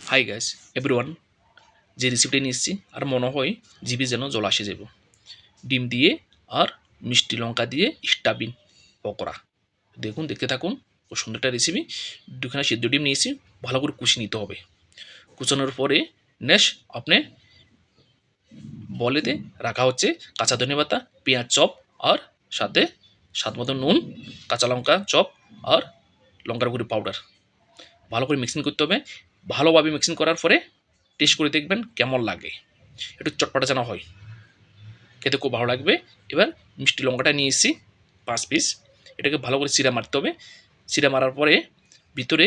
Hi guys everyone, যে রেসিপিটা নিয়ে এসেছি আর মনে হয় জিভে যেন জল আসে যাব। ডিম দিয়ে আর মিষ্টি লঙ্কা দিয়ে স্টাফিং পকোড়া। দেখুন, দেখতে থাকুন। খুব সুন্দর একটা রেসিপি। দুখানা সিদ্ধ ডিম নিয়েছি, ভালো করে কুচি নিতে হবে। কুচানোর পরে নেক্সট আপনি বলেতে রাখা হচ্ছে কাঁচা ধনে পাতা, পেঁয়াজ চপ আর সাথে স্বাদ মতো নুন, কাঁচা লঙ্কা চপ আর লঙ্কার গুঁড়ি পাউডার। ভালো করে মিক্সিং করতে হবে। ভালোভাবে মিক্সিং করার পরে টেস্ট করে দেখবেন কেমন লাগে। একটু চটপটা যেন হয়, খেতে খুব ভালো লাগবে। এবার মিষ্টি লঙ্কাটা নিয়ে এসেছি 5 পিস। এটাকে ভালো করে চিরা মারতে হবে। চিরা মারার পরে ভিতরে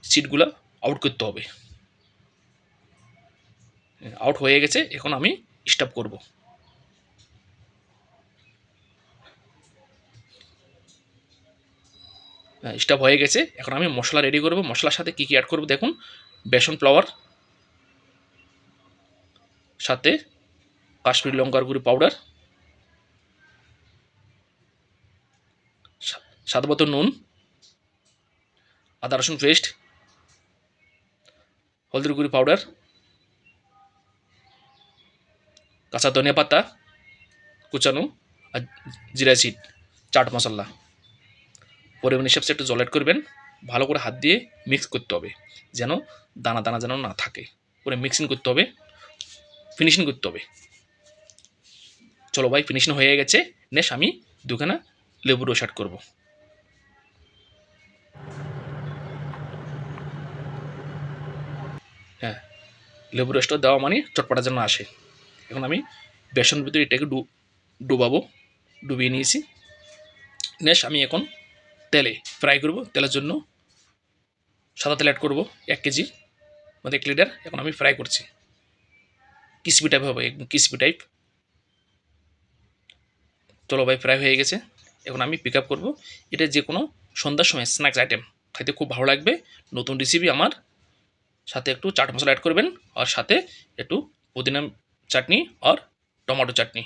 সিটগুলো আউট করতে হবে। আউট হয়ে গেছে, এখন আমি স্টপ করব। স্টপ হয়ে গেছে, এখন আমি মশলা রেডি করব। মশলার সাথে কী কী অ্যাড করব দেখুন। বেসন ফ্লাওয়ার, সাথে কাশ্মীরি লঙ্কার গুঁড়ি পাউডার, স্বাদ মতো নুন, আদা রসুন পেস্ট, হলদির গুঁড়ি পাউডার, কাঁচা ধনিয়া পাতা কুচানো আর জিরা সিড, চাট মশলা। পরিমাণ হিসাবে একটু জল অ্যাড করবেন। ভালো করে হাত দিয়ে মিক্স করতে হবে, যেন দানা দানা যেন না থাকে। পরে মিক্সিং করতে হবে, ফিনিশিং করতে হবে। চলো ভাই, ফিনিশিং হয়ে গেছে। নেক্সট আমি দুখানা লেবুর রস অ্যাড করবো। হ্যাঁ, লেবুর রসটা দেওয়া মানে চটপটা যেন আসে। এখন আমি বেসন ভিতরে এটাকে ডুবাবো, ডুবিয়ে নিয়েছি। নেক্সট আমি এখন তেলে ফ্রাই করব। তেলের জন্য সাদা তেল অ্যাড করবো 1 কেজি, মানে 1 লিটার। এখন আমি ফ্রাই করছি, ক্রিসপি টাইপ হবে, একদম ক্রিসপি টাইপ। চলো ভাই, ফ্রাই হয়ে গেছে। এখন আমি পিক আপ করবো। এটা যে কোনো সন্ধ্যার সময় স্ন্যাক্স আইটেম খাইতে খুব ভালো লাগবে। নতুন রেসিপি আমার। সাথে একটু চাট মশলা অ্যাড করবেন, আর সাথে একটু পুদিনা চাটনি আর টমেটো চাটনি।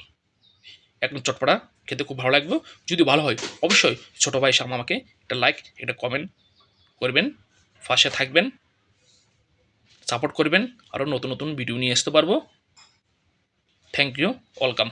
একদম চটপটা, খেতে খুব ভালো লাগবে। যদি ভালো হয় অবশ্যই ছোটো ভাই সামনে আমাকে একটা লাইক, একটা কমেন্ট করবেন। পাশে থাকবেন, সাপোর্ট করবেন। আরও নতুন নতুন ভিডিও নিয়ে আসতে পারবো। Thank you, welcome.